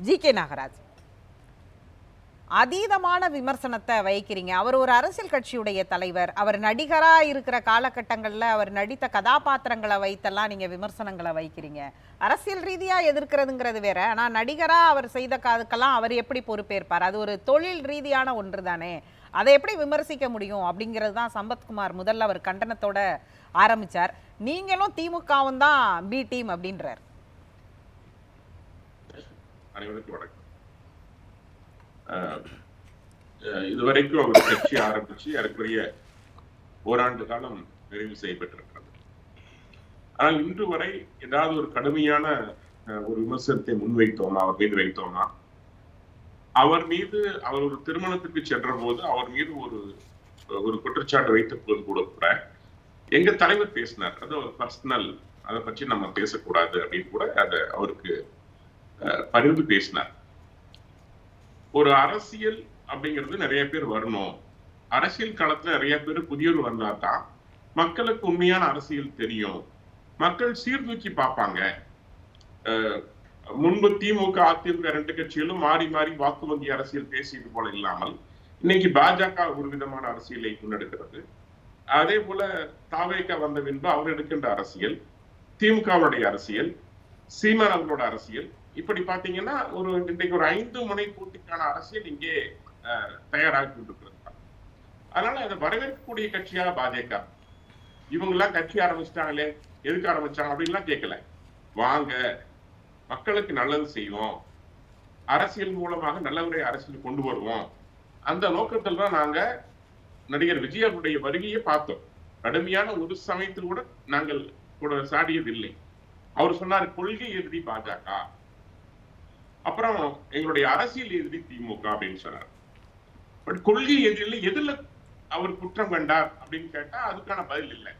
G K. Nagaraj, அதீதமான விமர்சனத்தை வைக்கிறீங்க. அவர் ஒரு அரசியல் கட்சியுடைய தலைவர். அவர் நடிகரா இருக்கிற காலகட்டங்கள்ல அவர் நடித்த கதாபாத்திரங்களை வைத்தெல்லாம் நீங்க விமர்சனங்களை வைக்கிறீங்க. அரசியல் ரீதியா எதிர்க்கிறதுங்கிறது வேற. ஆனா நடிகரா அவர் செய்த காதுக்கெல்லாம் அவர் எப்படி பொறுப்பேற்பார்? அது ஒரு தொழில் ரீதியான ஒன்று தானே. அதை எப்படி விமர்சிக்க முடியும் அப்படிங்கிறது தான் சம்பத்குமார் முதல்ல அவர் கண்டனத்தோட ஆரம்பிச்சார். நீங்களும் திமுகவும் தான் பி டீம் அப்படின்றார். அனைவருக்கும் வணக்கம். இதுவரைக்கும் அவர் கட்சி ஆரம்பிச்சு அதற்குரிய ஓராண்டு காலம் நிறைவு செய்யப்பட்டிருக்கிறது. ஆனால் இன்று வரை ஏதாவது ஒரு கடுமையான ஒரு விமர்சனத்தை முன்வைத்தோமா, அவர் மீது வைத்தோமா? அவர் மீது அவர் ஒரு திருமணத்துக்கு சென்ற போது அவர் மீது ஒரு குற்றச்சாட்டு வைத்த போது கூட எங்க தலைவர் பேசினார். அது ஒரு பர்சனல், அதை பற்றி நம்ம பேசக்கூடாது அப்படின்னு கூட அதை அவருக்கு பரிந்து பேசினார். ஒரு அரசியல் அப்படிங்கிறது நிறைய பேர் வரணும். அரசியல் காலத்துல நிறைய பேர் புதியவர் வந்தாதான் மக்களுக்கு உண்மையான அரசியல் தெரியும். மக்கள் சீர்தூக்கி பார்ப்பாங்க. முன்பு திமுக அதிமுக ரெண்டு கட்சிகளும் மாறி மாறி வாக்கு வங்கி அரசியல் பேசியது போல இல்லாமல் இன்னைக்கு பாஜக ஒரு விதமான அரசியலை முன்னெடுக்கிறது. அதே போல தாவேகா வந்த பின்பு அவர் எடுக்கின்ற அரசியல், திமுகவுடைய அரசியல், சீமான் அவர்களோட அரசியல், இப்படி பாத்தீங்கன்னா இன்றைக்கு ஒரு 5 முனை போட்டிக்கான அரசியல் இங்கே தயாராகி கொண்டிருக்கிறது. அதனால அதை வரவேற்கக்கூடிய கட்சியாக பாஜக. இவங்க எல்லாம் கட்சி ஆரம்பிச்சிட்டாங்களே, எதுக்கு ஆரம்பிச்சாங்க அப்படின்லாம் கேட்கல. வாங்க, மக்களுக்கு நல்லது செய்வோம், அரசியல் மூலமாக நல்லவரை அரசியல் கொண்டு வருவோம். அந்த நோக்கத்தில் தான் நாங்க நடிகர் விஜயனுடைய வருகையை பார்த்தோம். கடுமையான ஒரு சமயத்தில் கூட நாங்கள் கூட சாடியதில்லை. அவர் சொன்னார் கொள்கை எதிரி பாஜக, அப்புறம் எங்களுடைய அரசியல் எதிரி திமுக அப்படின்னு சொன்னார். பட் கொள்கை எதிரில எதுல அவர் குற்றம் கண்டார் அப்படின்னு கேட்டா அதுக்கான பதில் இல்லை.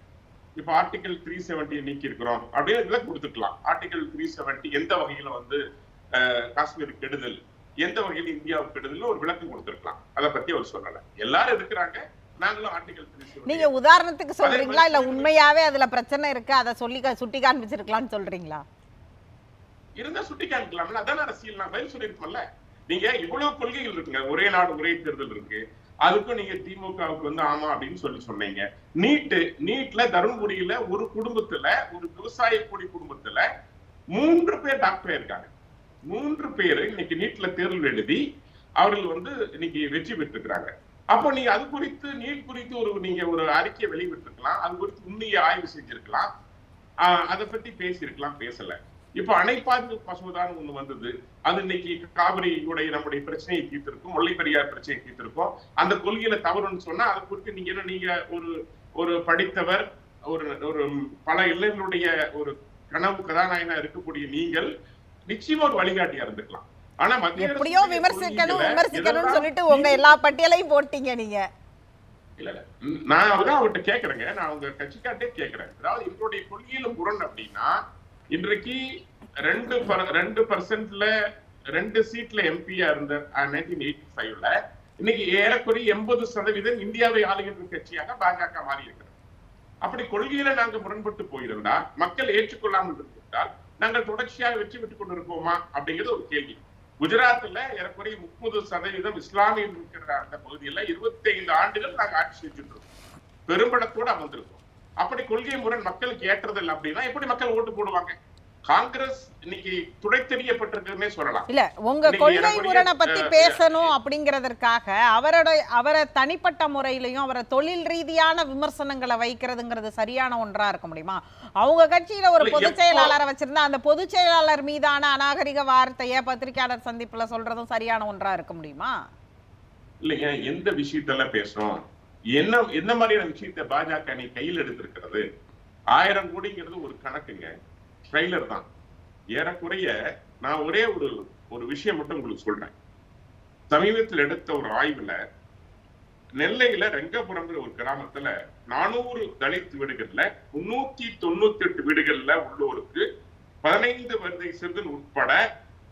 இப்ப ஆர்டிகல் 370 நீக்கி இருக்கிறோம் அப்படின்னு விலக்கு கொடுத்துக்கலாம். ஆர்டிகல் 370 எந்த வகையில காஷ்மீருக்கு கெடுதல், எந்த வகையில இந்தியாவுக்கு கெடுதல் ஒரு விளக்கம் கொடுத்துருக்கலாம். அதை பத்தி அவர் சொல்லல. எல்லாரும் இருக்கிறாங்க, நாங்களும் ஆர்டிகல் 370. நீங்க உதாரணத்துக்கு சொல்றீங்களா இல்ல உண்மையாவே அதுல பிரச்சனை இருக்கு அதை சுட்டி காண்பிச்சிருக்கலாம்னு சொல்றீங்களா? இருந்தா சுட்டி காமிக்கலாம்ல, அதான அரசியல். நான் பதில் சொல்லியிருக்கோம்ல. நீங்க இவ்வளவு கொள்கைகள் இருக்குங்க, ஒரே நாடு ஒரே தேர்தல் இருக்கு, அதுக்கும் நீங்க திமுகவுக்கு ஆமா அப்படின்னு சொன்னீங்க. நீட்ல தருமபுரியில ஒரு குடும்பத்துல, ஒரு விவசாய கூடி குடும்பத்துல 3 பேர் டாக்டர் இருக்காங்க. 3 பேர் இன்னைக்கு நீட்ல தேர்வு எழுதி அவர்கள் இன்னைக்கு வெற்றி பெற்றிருக்கிறாங்க. அப்போ நீங்க அது குறித்து, நீட் குறித்து நீங்க ஒரு அறிக்கையை வெளியிட்டிருக்கலாம், அது குறித்து உண்மையை ஆய்வு செஞ்சிருக்கலாம், அதை பத்தி பேசியிருக்கலாம். பேசல. இப்ப அணை பாதுகாப்பு மசோதான்னு ஒண்ணு வந்தது. அது இன்னைக்கு காவிரியுடைய நம்முடைய பிரச்சனையை தீர்த்திருக்கும், முல்லை பெரியார் பிரச்சனையை தீர்த்திருக்கும். அந்த கொள்கையில தவறுன்னு சொன்னா அதை குறித்து நீங்க ஒரு படித்தவர், ஒரு பல இளைஞர்களுடைய ஒரு கனவு கதாநாயகனா இருக்கக்கூடிய நீங்கள் நிச்சயமா ஒரு வழிகாட்டியா இருந்துக்கலாம். ஆனா எப்படியோ விமர்சிக்கணும்னு சொல்லிட்டு உங்க எல்லா பட்டியலையும் போட்டீங்க நீங்க. இல்ல நான் அவர்கிட்ட கேக்குறேங்க, நான் உங்க கட்சிக்காட்டே கேக்குறேன். அதாவது எங்களுடைய கொள்கையில முரண் அப்படின்னா, இன்றைக்கு 2% 2 சீட்ல எம்பியா இருந்த 1985ல இன்னைக்கு ஏறக்குறைய 80% இந்தியாவை ஆளுகின்ற கட்சியாக பாஜக மாறி இருக்கிறது. அப்படி கொள்கையில நாங்க முரண்பட்டு போயிருந்தால், மக்கள் ஏற்றுக்கொள்ளாமல் இருந்தால், நாங்கள் தொடர்ச்சியாக வெற்றி பெற்றுக் கொண்டிருப்போமா அப்படிங்கிறது ஒரு கேள்வி. குஜராத்ல ஏறக்குறைய 30% இஸ்லாமியர் இருக்கிற அந்த பகுதியில 25 ஆண்டுகள் நாங்க ஆட்சி செஞ்சுட்டு இருக்கோம், பெரும்படத்தோட அமர்ந்திருக்கோம். அப்படி கொள்கை முரண் மக்களுக்கு ஏற்றதில்லை அப்படின்னா எப்படி மக்கள் ஓட்டு போடுவாங்க? காங்கிரஸ் இன்னைக்கு துடை தெரியப்பட்டிருக்குன்னே சொல்லலாம். இல்ல, உங்க கொள்கை முரணை பத்தி பேசணும் அப்படிங்கறதற்காக அவரை தனிப்பட்ட முறையிலையும் அவரை தொழில் ரீதியான விமர்சனங்களை வைக்கிறதுங்கிறது சரியான ஒன்றா இருக்க முடியுமா? அவங்க கட்சியில ஒரு பொதுச் செயலாளரை வச்சிருந்தா அந்த பொதுச் செயலாளர் மீதான அநாகரிக வார்த்தைய பத்திரிகையாளர் சந்திப்புல சொல்றதும் சரியான ஒன்றா இருக்க முடியுமா? இல்லைங்க, எந்த விஷயத்தெல்லாம் பேசுறோம், என்ன மாதிரியான விஷயத்தை பாஜக நீ கையில் எடுத்திருக்கிறது? 1000 கோடிங்கிறது ஒரு கணக்குங்க, ட்ரெய்லர் தான். ஏறக்குறைய நான் ஒரே ஒரு விஷயம் மட்டும் உங்களுக்கு சொல்றேன். சமீபத்தில் எடுத்த ஒரு ஆய்வுல நெல்லையில ரெங்கபுரம்ங்கிற ஒரு கிராமத்துல 400 தலித் வீடுகள்ல 398 வீடுகள்ல உள்ளோருக்கு 15 வயது சிறுவன் உட்பட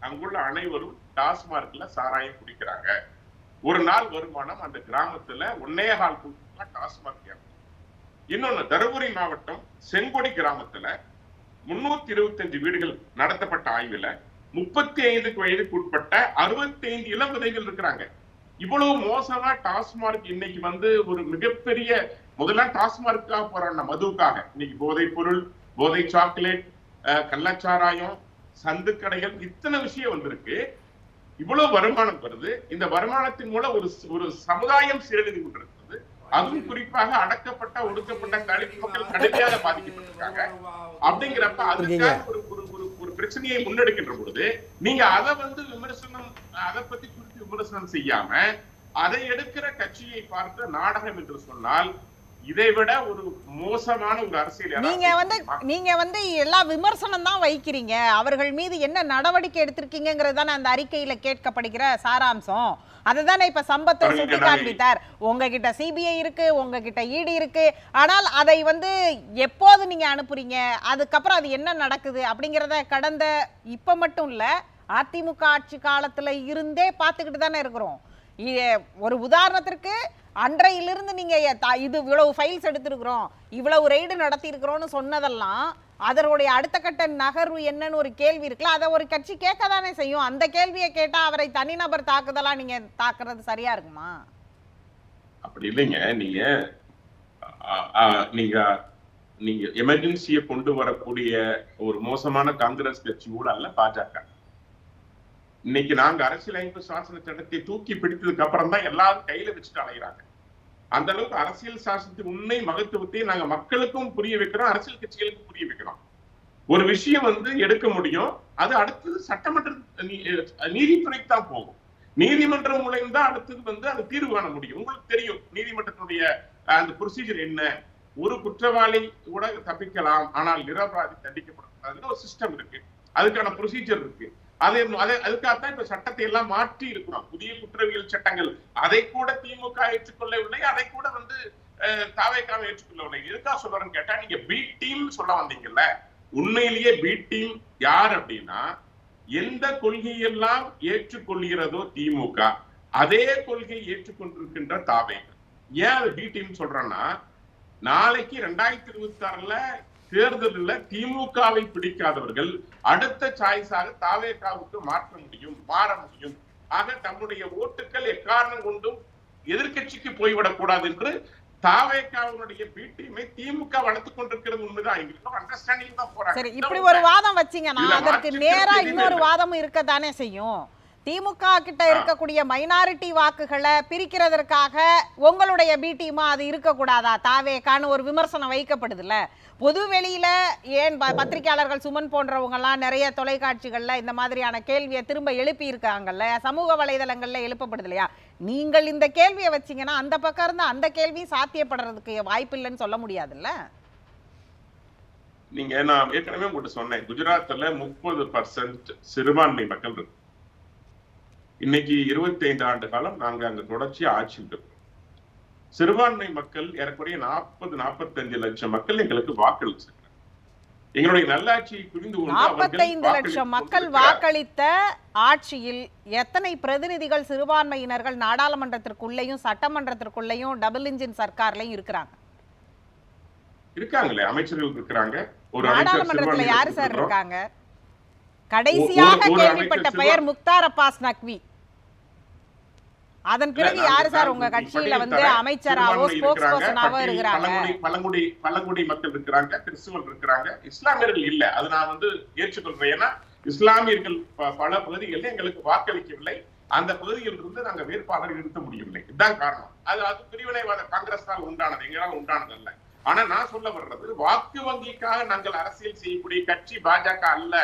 அங்குள்ள அனைவரும் டாஸ்மார்க்ல சாராயம் குடிக்கிறாங்க. ஒரு நாள் வருமானம் அந்த கிராமத்துல 1.25 கோடி டாஸ்மார்க். இன்னொன்னு தருமபுரி மாவட்டம் செங்கொடி கிராமத்துல 325 வீடுகள் நடத்தப்பட்ட ஆய்வுல 35 வயதுக்கு உட்பட்ட 65 இளம் விதைகள் இருக்கிறாங்க. இவ்வளவு மோசமா டாஸ்மார்க் இன்னைக்கு வந்து ஒரு மிகப்பெரிய, முதல்ல டாஸ்மார்க்காக போறாங்க மதுவுக்காக, இன்னைக்கு போதைப் பொருள், போதை சாக்லேட், கள்ளச்சாராயம், சந்து கடைகள், இத்தனை விஷயம் வந்திருக்கு. இவ்வளவு வருமானம் வருது. இந்த வருமானத்தின் மூலம் ஒரு சமுதாயம் சீரழிந்து கொண்டிருக்கிறது. அதுவும் குறிப்பாக அடக்கப்பட்ட ஒடுக்கப்பட்ட தலித் மக்கள் கடுமையாக பாதிக்கப்பட்டிருக்காங்க. அப்படிங்கிறப்ப அதுக்காக ஒரு பிரச்சனையை முன்னெடுக்கின்ற பொழுது நீங்க அதை வந்து விமர்சனம், அதை பத்தி குறித்து விமர்சனம் செய்யாம அதை எடுக்கிற கட்சியை பார்த்து நாடகம் என்று சொன்னால் இதை விட ஒரு மோசமான ஒரு அரசியல். நீங்க வந்து எல்லா விமர்சனம் தான் வைக்கிறீங்க, அவர்கள் மீது என்ன நடவடிக்கை எடுத்திருக்கீங்கிறது தானே அந்த அறிக்கையில கேட்கப்படுகிற சாராம்சம். அதுதானே இப்ப சம்பத்தை சுட்டி காண்பித்தார். உங்ககிட்ட சிபிஐ இருக்கு, உங்ககிட்ட இடி இருக்கு, ஆனால் அதை வந்து எப்போது நீங்க அனுப்புறீங்க, அதுக்கப்புறம் அது என்ன நடக்குது அப்படிங்கிறத கடந்த இப்ப மட்டும் இல்ல அதிமுக ஆட்சி காலத்துல இருந்தே பார்த்துக்கிட்டு தானே இருக்கிறோம். ஒரு உதாரணத்திற்கு அன்றையிலிருந்து நீங்க இது இவ்வளவு ஃபைல்ஸ் எடுத்திருக்கிறோம், இவ்வளவு ரெய்டு நடத்தி இருக்கிறோம்னு சொன்னதெல்லாம் அதனுடைய அடுத்த கட்ட நகர்வு என்னன்னு ஒரு கேள்வி இருக்குல்ல, அதை ஒரு கட்சி கேட்க தானே செய்யும். அந்த கேள்வியை கேட்டா அவரை தனிநபர் தாக்குதலா நீங்க தாக்குறது சரியா இருக்குமா? அப்படி இல்லைங்க. நீங்க நீங்க எமர்ஜென்சியை கொண்டு வரக்கூடிய ஒரு மோசமான காங்கிரஸ் கட்சி கூட அல்ல பாஜக. இன்னைக்கு நாங்க அரசியலமைப்பு சாசன சட்டத்தை தூக்கி பிடித்ததுக்கு அப்புறம் தான் எல்லாரும் கையில வச்சுட்டு அலைகிறாங்க. அந்த அளவுக்கு அரசியல் சாசனத்தின் உண்மை மகத்துவத்தை நாங்க மக்களுக்கும் புரிய வைக்கிறோம், அரசியல் கட்சிகளுக்கும் புரிய வைக்கிறோம். ஒரு விஷயம் வந்து எடுக்க முடியும், அது அடுத்தது சட்டமன்ற நீதித்துறைக்கு தான் போகும். நீதிமன்றம் மூலம் தான் அடுத்தது வந்து அது தீர்வு காண முடியும். உங்களுக்கு தெரியும் நீதிமன்றத்தினுடைய அந்த ப்ரொசீஜர் என்ன. ஒரு குற்றவாளி கூட தப்பிக்கலாம், ஆனால் நிரபராதி தண்டிக்கப்படும் ஒரு சிஸ்டம் இருக்கு, அதுக்கான ப்ரொசீஜர் இருக்கு. அதுக்காகத்தான் இப்ப சட்டத்தை எல்லாம் மாற்றி இருக்கிறோம், புதிய குற்றவியல் சட்டங்கள். அதை கூட திமுக ஏற்றுக்கொள்ளவில்லை, அதை கூட வந்து தாவேக்காவை ஏற்றுக்கொள்ளவில்லை. எதுக்கா சொல்றேன்னு கேட்டா, நீங்க பி டீம் சொல்ல வந்தீங்கல்ல, உண்மையிலேயே பி டீம் யார் அப்படின்னா, எந்த கொள்கையெல்லாம் ஏற்றுக்கொள்கிறதோ திமுக அதே கொள்கையை ஏற்றுக்கொண்டிருக்கின்ற தாவேக்கா. ஏன் அது பி டீம் சொல்றேன்னா, நாளைக்கு 2026ல தேர்தலில் திமுகவை பிடிக்காதவர்கள் அடுத்த சாய்ஸாக தாவேக்காவுக்கு மாற முடியும். ஆக தம்முடைய ஓட்டுகள் எக்காரணம் கொண்டும் எதிர்கட்சிக்கு போய்விடக் கூடாது என்று தாவேக்காவுடைய பீட்டிமை திமுக வளர்த்துக் கொண்டிருக்கிறது. உண்மைதான், எங்களுக்கு அண்டர்ஸ்டாண்டிங் தான் போறாங்க. சரி, இப்படி ஒரு வாதம் வச்சீங்கன்னா அதற்கு நேரா இன்னொரு வாதமும் இருக்கத்தானே செய்யும். திமுக கிட்ட இருக்கக்கூடிய மைனாரிட்டி வாக்குகளை பிரிக்கிறதற்காக உங்களுடைய பி டீமா அது இருக்கக்கூடாதா தாவேக்கான்னு ஒரு விமர்சனம் வைக்கப்படுதுல்ல. பொது வெளியில ஏன் பத்திரிகையாளர்கள் சுமன் போன்றவங்க எல்லாம் நிறைய தொலைக்காட்சிகள்ல இந்த மாதிரியான கேள்வியை திரும்ப எழுப்பி இருக்காங்கல்ல, சமூக வலைதளங்கள்ல எழுப்பப்படுது இல்லையா. நீங்கள் இந்த கேள்வியை வச்சீங்கன்னா அந்த பக்கம் இருந்து அந்த கேள்வி சாத்தியப்படுறதுக்கு வாய்ப்பு இல்லைன்னு சொல்ல முடியாதுல்ல. நீங்க நான் ஏற்கனவே உங்கள்கிட்ட சொன்னேன், குஜராத்ல 30% சிறுபான்மை மக்கள் இருக்கு. இன்னைக்கு 25 ஆண்டு காலம் நாங்க அங்க தொடர்ச்சியா ஆட்சி இருக்கோம். சிறுபான்மை மக்கள் ஏறக்குறைய 40-45 லட்சம் மக்கள் எங்களுக்கு வாக்களிச்சிருக்காங்க. எங்களுடைய நல்லாட்சியை புரிந்து கொண்டு 45 லட்சம் மக்கள் வாக்களித்த ஆட்சியில் எத்தனை பிரதிநிதிகள் சிறுபான்மையினர்கள் நாடாளுமன்றத்திற்குள்ளேயும் சட்டமன்றத்திற்குள்ளேயும் டபுள் இன்ஜின் சர்க்கார்லயும் இருக்காங்களே, அமைச்சர்கள் இருக்கிறாங்க. ஒரு நாடாளுமன்றத்துல யாரு சார் இருக்காங்க? கடைசியாக கேள்விப்பட்ட பெயர் முக்தார் அப்பாஸ் நக்வி. அதன் பிறகு யாரு சார் உங்க கட்சியில வந்து அமைச்சராவோ ஸ்போக்ஸ் பர்சனாவோ இருக்கிறாங்க? பழங்குடி மக்கள் இருக்கிறாங்க, கிறிஸ்துவர்கள் இருக்கிறாங்க, இஸ்லாமியர்கள் இல்ல. அது நான் வந்து ஏற்றுக்கொள்றேன். ஏன்னா இஸ்லாமியர்கள் பல பகுதிகளில் எங்களுக்கு வாக்களிக்கவில்லை. அந்த பகுதியில் இருந்து நாங்க வேட்பாளர் நிறுத்த முடியவில்லை. இதுதான் காரணம். அது பிரிவினைவாத காங்கிரஸால் உண்டானது, எங்களால் உண்டானது அல்ல. ஆனா நான் சொல்ல வர்றது, வாக்கு வங்கிக்காக நாங்கள் அரசியல் செய்யக்கூடிய கட்சி பாஜக அல்ல.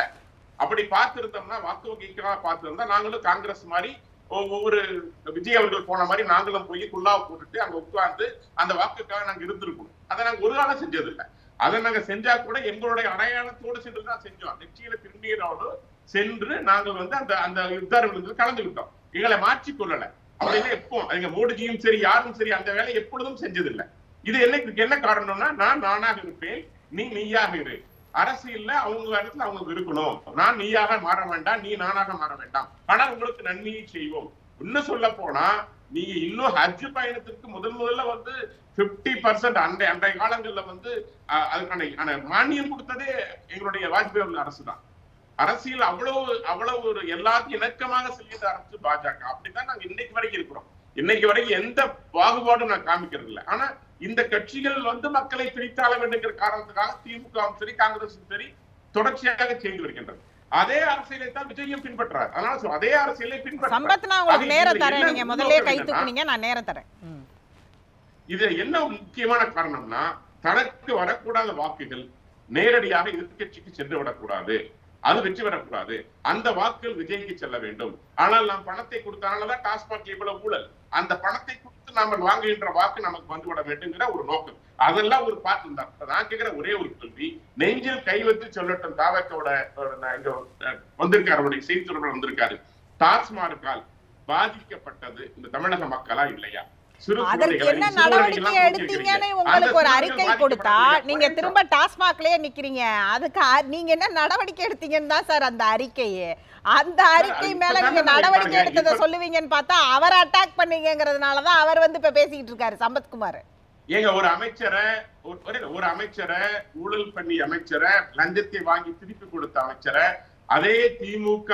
அப்படி பார்த்திருந்தோம்னா, வாக்கு வங்கிக்காக பார்த்திருந்தா நாங்களும் காங்கிரஸ் மாதிரி ஒவ்வொரு விஜய் அவர்கள் போன மாதிரி நாங்களும் போய் குல்லாவை போட்டுட்டு அங்க உட்கார்ந்து அந்த வாக்குக்காக நாங்க இருந்திருக்கணும். அதை நாங்க ஒரு காலம் செஞ்சது இல்லை. அதை நாங்க செஞ்சா கூட எங்களுடைய அடையாளத்தோடு சென்றுதான் செஞ்சோம். நிச்சயில திரும்பியோடு சென்று நாங்கள் வந்து அந்த யுத்தார்கள் கலந்துகிட்டோம். எங்களை மாற்றிக்கொள்ளல. அப்படின்னா எப்போ எங்க மோடிஜியும் சரி யாரும் சரி அந்த வேலை எப்பொழுதும் செஞ்சதில்லை. இது என்ன காரணம்னா, நான் நானாக இருப்பேன், நீ நீயாக இரு. அரசியல்ல அவங்க இடத்துல அவங்க இருக்கணும். நான் நீயாக மாற வேண்டாம், நீ நானாக மாற வேண்டாம். ஆனா உங்களுக்கு நன்மையை செய்வோம். இன்னும் சொல்ல போனா, நீங்க இன்னும் ஹஜ் பயணத்திற்கு முதல்ல வந்து 50% அன்றைய காலங்கள்ல வந்து அதுக்கான மானியம் கொடுத்ததே எங்களுடைய வாஜ்பாய் அரசு தான். அரசியல் அவ்வளவு ஒரு எல்லாத்தையும் இணக்கமாக செல்கிற அரசு பாஜக. அப்படிதான் நாங்க இன்னைக்கு வரைக்கும் இருக்கிறோம். இன்னைக்கு வரைக்கும் எந்த பாகுபாடும் நான் காமிக்கிறது இல்லை. ஆனா இந்த கட்சிகள் மக்களை பிரித்தாள வேண்டுங்கிற காரணத்துக்காக திமுகவும் சரி காங்கிரஸும் சரி தொடர்ச்சியாக செய்து வருகின்றது. அதே அரசியலை தான் விஜயும் பின்பற்றார். அதனால அதே அரசியலை பின்பற்ற. சம்பத், நான் உங்களுக்கு நேரம் தரேன், நீங்க முதல்ல கை தூக்குனீங்க, நான் நேரம் தரேன். இது என்ன முக்கியமான காரணம்னா, தனக்கு வரக்கூடாத வாக்குகள் நேரடியாக எதிர்கட்சிக்கு சென்று விடக்கூடாது, அது வெற்றி பெறக்கூடாது. அந்த வாக்குகள் விஜய்க்கு செல்ல வேண்டும். ஆனால் நாம் பணத்தை கொடுத்தனாலதான் டாஸ்மாக் இவ்வளவு ஊழல். அந்த பணத்தை கொடுத்து நாம வாங்குகின்ற வாக்கு நமக்கு வந்துவிட வேண்டும்ங்கிற ஒரு நோக்கம். அதெல்லாம் ஒரு பார்த்து இருந்தா நான் கேட்கிற ஒரே ஒரு கேள்வி, நெஞ்சில் கை வைத்து சொல்லட்டும். தாவக்கோட வந்திருக்காரு, அவருடைய செய்தி தொடர்பில் வந்திருக்காரு. டாஸ்மார்க்கால் பாதிக்கப்பட்டது இந்த தமிழக மக்களா இல்லையா? அதற்கு என்ன நடவடிக்கை எடுத்தீங்கன்னு உங்களுக்கு ஒரு அறிக்கை கொடுத்தா நீங்க திரும்ப டாஸ்மாக்லயே நிக்கிறீங்க. அதுக்கு நீங்க என்ன நடவடிக்கை எடுத்தீங்கன்னு தான் சார் அந்த அறிக்கையே. அந்த அறிக்கை மேல நீங்க நடவடிக்கை எடுத்ததை சொல்லுவீங்கன்னு பார்த்தா அவரை அட்டாக் பண்ணீங்கிறதுனாலதான் அவர் இப்ப பேசிக்கிட்டு இருக்காரு சம்பத்குமார். ஏங்க ஒரு அமைச்சரை ஊழல் பண்ணி அமைச்சரை, லஞ்சத்தை வாங்கி திருப்பி கொடுத்த அமைச்சரை, அதே திமுக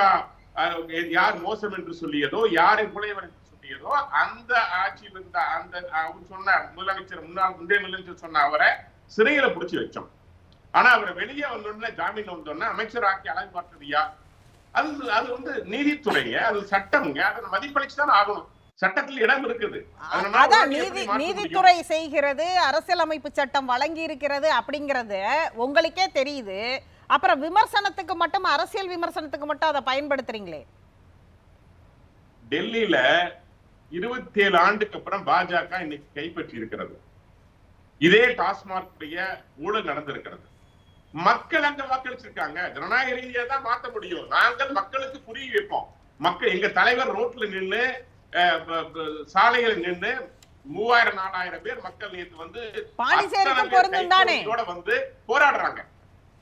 யார் மோசம் என்று சொல்லியதோ, யாரை புலையவர் அந்த ஆட்சியில் இருந்த அந்த அவர் சொன்ன முதலமைச்சர், முன்னாள் முதலமைச்சர் சொன்ன அவரை சிறையில புடிச்சு வச்சோம். ஆனா அவரை வெளியே வந்தோடனே ஜாமீன் வந்தோடனே அமைச்சர் ஆக்கி அழகு பார்த்ததுயா? அது நீதித்துறைங்க, அது சட்டம்ங்க. அதை மதிப்பளிச்சுதான் ஆகணும். சட்டத்தில் இடம் இருக்குது. நீதித்துறை செய்கிறது, அரசியலமைப்பு சட்டம் வழங்கி இருக்கிறது அப்படிங்கிறது உங்களுக்கே தெரியுது. அப்புறம் விமர்சனத்துக்கு மட்டும், அரசியல் விமர்சனத்துக்கு மட்டும் அதை பயன்படுத்துறீங்களே. டெல்லியில 27 ஆண்டுக்கு அப்புறம் பாஜக இன்னைக்கு கைப்பற்றி இருக்கிறது. இதே டாஸ்மாக் ஊழல் நடந்திருக்கிறது. மக்கள் அங்க வாக்களிச்சிருக்காங்க. ஜனநாயக ரீதியா தான் மாற்ற முடியும். நாங்கள் மக்களுக்கு புரிய வைப்போம். மக்கள், எங்க தலைவர் ரோட்ல நின்று, சாலையில நின்று 3000-4000 பேர் மக்கள் நேற்று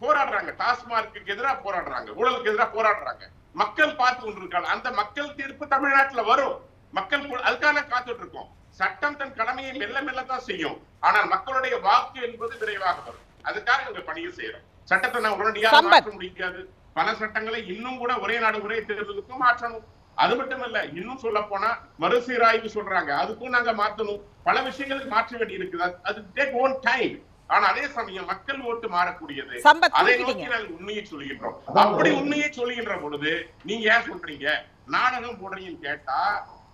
போராடுறாங்க. டாஸ்மார்க்கு எதிராக போராடுறாங்க, ஊழலுக்கு எதிராக போராடுறாங்க. மக்கள் பார்த்து கொண்டிருக்காங்க. அந்த மக்கள் தீர்ப்பு தமிழ்நாட்டுல வரும். மக்கள் அதுக்காக காத்துட்டு இருக்கோம். சட்டம் தன் கடமையை மெல்ல மெல்ல தான் செய்யும். ஆனால் மக்களுடைய வாக்கு என்பது விரைவாக வரும். அதுக்காக எங்க பணியை செய்யறோம். சட்டத்தை நான் உடனடியாக மாற்ற முடியாது. பல சட்டங்களை இன்னும் கூட ஒரே நாடு ஒரே தேர்தலுக்கும் மாற்றணும். அது மட்டும் இல்ல, இன்னும் சொல்ல போனா மறுசீராய்வு சொல்றாங்க, அதுக்கும் நாங்க மாற்றணும். பல விஷயங்களுக்கு மாற்ற வேண்டி இருக்குது. அது டேக் ஓன் டைம். ஆனா அதே சமயம் மக்கள் ஓட்டு மாறக்கூடியது. அதை நோக்கி நாங்கள் உண்மையை சொல்லுகின்றோம். அப்படி உண்மையை சொல்லுகின்ற பொழுது நீங்க ஏன் சொல்றீங்க நாடகம் போடுறீங்கன்னு கேட்டா,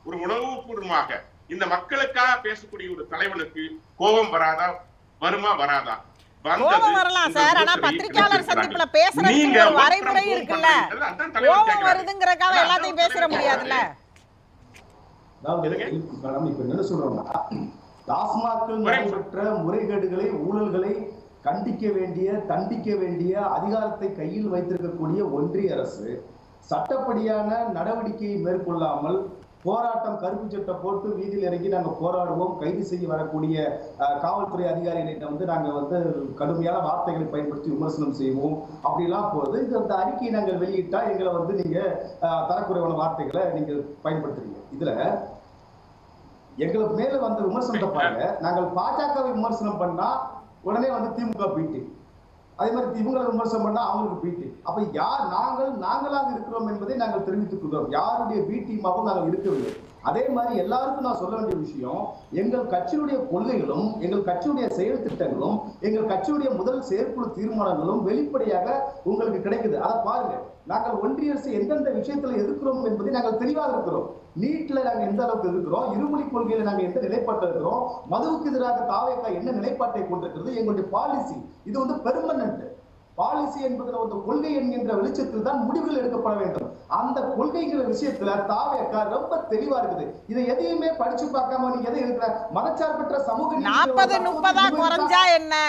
ஒரு உணர்வுபூர்வமாக இந்த மக்களுக்காக பேசக்கூடிய ஒரு தலைவனுக்கு கோபம் வராதா? வருமா வராதா? கோபம் வரலாம் சார். ஆனா பத்திரிகையாளர் சந்திப்புல பேசுறதுக்கு ஒரு வரைமுறை இருக்குல்ல. கோபம் வருதுங்கறதுக்காக எல்லாத்தையும் பேசற முடியாதுல்ல. இப்ப என்ன சொல்றோம்னா, டாஸ்மாக்கில் நடைபெற்ற முறைகேடுகளை, ஊழல்களை கண்டிக்க வேண்டிய, தண்டிக்க வேண்டிய அதிகாரத்தை கையில் வைத்திருக்கக்கூடிய ஒன்றிய அரசு சட்டப்படியான நடவடிக்கையை மேற்கொள்ளாமல் போராட்டம், கருப்பு சட்டை போட்டு வீதியில் இறங்கி நாங்கள் போராடுவோம், கைது செய்ய வரக்கூடிய காவல்துறை அதிகாரிகளிட்ட நாங்கள் கடுமையான வார்த்தைகளை பயன்படுத்தி விமர்சனம் செய்வோம் அப்படிலாம் போகுது. இந்த அறிக்கையை நாங்கள் வெளியிட்டா எங்களை நீங்க தரக்குறைவான வார்த்தைகளை நீங்கள் பயன்படுத்துறீங்க. இதுல எங்களுக்கு மேல வந்த விமர்சனத்தை பாருங்க. நாங்கள் பாஜகவை விமர்சனம் பண்ணா உடனே திமுக பீட்டு, அதே மாதிரி இவங்களை விமர்சனம் பண்ணா அவங்களுக்கு பீட்டு. அப்ப யார் நாங்களாக இருக்கிறோம் என்பதை நாங்கள் தெரிவித்துக் கொள்கிறோம். யாருடைய பி டீமாகவும் நாங்கள் இருக்கவில்லை. அதே மாதிரி எல்லாருக்கும் நான் சொல்ல வேண்டிய விஷயம், எங்கள் கட்சியுடைய கொள்கைகளும், எங்கள் கட்சியுடைய செயல் திட்டங்களும், எங்கள் கட்சியுடைய முதல் செயற்குழு தீர்மானங்களும் வெளிப்படையாக உங்களுக்கு கிடைக்குது. அதை பாருங்க. நாங்கள் ஒன்றிய அரசு எந்தெந்த விஷயத்துல எதிர்க்கிறோம் என்பதை நாங்கள் தெளிவாக இருக்கிறோம். நீட்ல நாங்க எந்த அளவுக்கு இருக்கிறோம், இருமொழி கொள்கையில நாங்க எந்த நிலைப்பாட்டில் இருக்கிறோம், மதுவுக்கு எதிராக தாவேகா என்ன நிலைப்பாட்டை கொண்டிருக்கிறது, எங்களுடைய பாலிசி இது பெர்மனன்ட் பாலிசி என்பதுல கொள்கை என்கின்ற வெளிச்சத்தில் தான் முடிவுகள் எடுக்கப்பட வேண்டும். அந்த கொள்கைங்கிற விஷயத்துல தாவேகா ரொம்ப தெளிவா இருக்குது. இதை எதையுமே படிச்சு பார்க்காம நீங்க எதை இருக்கிற மதச்சார்பற்ற சமூக 40-30 குறைஞ்சா என்ன,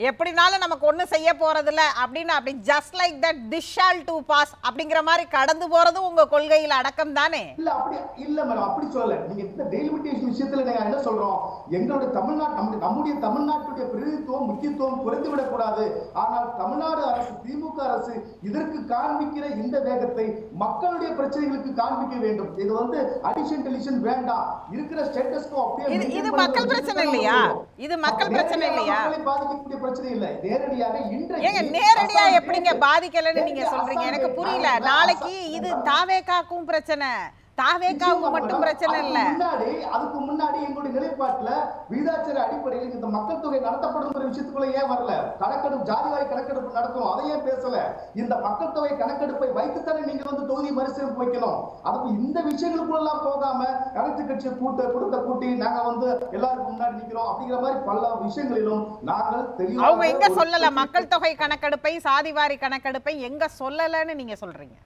எப்படினாலும் நமக்கு ஒண்ணு செய்ய போறது இல்ல அப்படின்னு அப்படி just like that this shall too pass அப்படிங்கிற மாதிரி கடந்து போறது உங்க கொள்கையில அடக்கம் தானே? இல்ல அப்படி இல்ல மேடம், அப்படி சொல்லல. நீங்க இந்த டெலிமிட்டேஷன் விஷயத்துல நாங்க என்ன சொல்றோம், எங்களுடைய தமிழ்நாடு, நம்முடைய தமிழ்நாட்டுடைய பிரதித்துவம், முக்கியத்துவம் குறைந்து விடக் கூடாது. ஆனால் தமிழ்நாடு அரசு, திமுக அரசு இதற்கு காண்பிக்கிற இந்த வேகத்தை மக்களுடைய பிரச்சனைகளுக்கு காண்பிக்க வேண்டும். இது அடிஷன் டெலிஷன் வேண்டாம். இருக்கிற ஸ்டேட்டஸ் கோ அப்படியே. இது மக்கள் பிரச்சனை இல்லையா? இது மக்கள் பிரச்சனை இல்லையா? பாதிக்கக்கூடிய பிரச்சனை இல்லை. நேரடியாக ஏங்க நேரடியா எப்படிங்க பாதிக்கலன்னு நீங்க சொல்றீங்க? எனக்கு புரியல. நாளைக்கு இது தாவேகாக்கும் பிரச்சனை, தாவேகாவுக்கு மட்டும் பிரச்சனை இல்ல. அதுக்கு முன்னாடி எங்களுடைய நிலைப்பாட்டுல விகிதாச்சார அடிப்படையில் இந்த மக்கள் தொகை நடத்தப்படுங்கிற விஷயத்துக்குள்ள ஏன் வரல? கணக்கெடுப்பு, ஜாதிவாரி கணக்கெடுப்பு நடக்கும், அதையே பேசல. இந்த மக்கள் தொகை கணக்கெடுப்பை வைத்துத்தானே நீங்க வந்து தொகுதி மறுசீரமைப்பு வைக்கணும். அதுக்கு இந்த விஷயங்களுக்குள்ள எல்லாம் போகாம அனைத்து கட்சி கூட்டத்தை கூட்டி நாங்க வந்து எல்லாருக்கும் முன்னாடி நிக்கிறோம் அப்படிங்கிற மாதிரி பல விஷயங்களிலும் நாங்கள் தெளிவாக அவங்க எங்க சொல்லல மக்கள் தொகை கணக்கெடுப்பை, சாதிவாரி கணக்கெடுப்பை எங்க சொல்லலன்னு நீங்க சொல்றீங்க?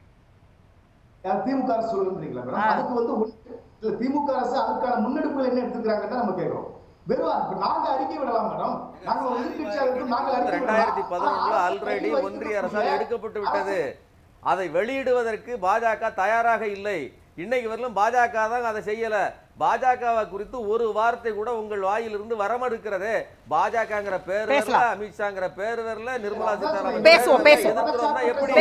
திமுக அரசு சொல்லுன்றீங்களா மேடம்? அதுக்கு வந்து திமுக அரசு அதுக்கான முன்னெடுப்புகள் என்ன எடுத்துக்கிறாங்கன்னு நம்ம கேட்கிறோம். வெறும் நாங்க அறிக்கை விடலாம் மேடம். நாங்க ஒரு எதிர்க்கட்சியா இருக்கு, நாங்க அறிக்கை விடலாம். 2011 ஆல்ரெடி ஒன்றிய அரசால் எடுக்கப்பட்டு விட்டது. அதை வெளியிடுவதற்கு பாஜக தயாராக இல்லை. இன்னைக்கு வரலும் பாஜக தான் அதை செய்யல. பாஜகவை குறித்து ஒரு வார்த்தை கூட உங்கள் வாயிலிருந்து வரமறுக்கிறது. பாஜகங்கிற பேர் வரல, அமித்ஷாங்கிற பேர் வரல, நிர்மலா சீதாராமன் எப்படி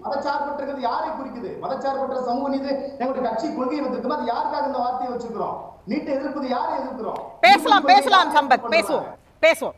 மதச்சார்பற்றது யாரை குறிக்குது? மதச்சார்பற்ற சமூக நீதி எங்களுடைய கட்சி கொள்கை வந்திருக்கோம். அது யாருக்காக இந்த வார்த்தையை வச்சிருக்கிறோம்? நீட்டை எதிர்ப்பது யாரை எதிர்க்கிறோம்? பேசலாம் சம்பத், பேசுவோம்.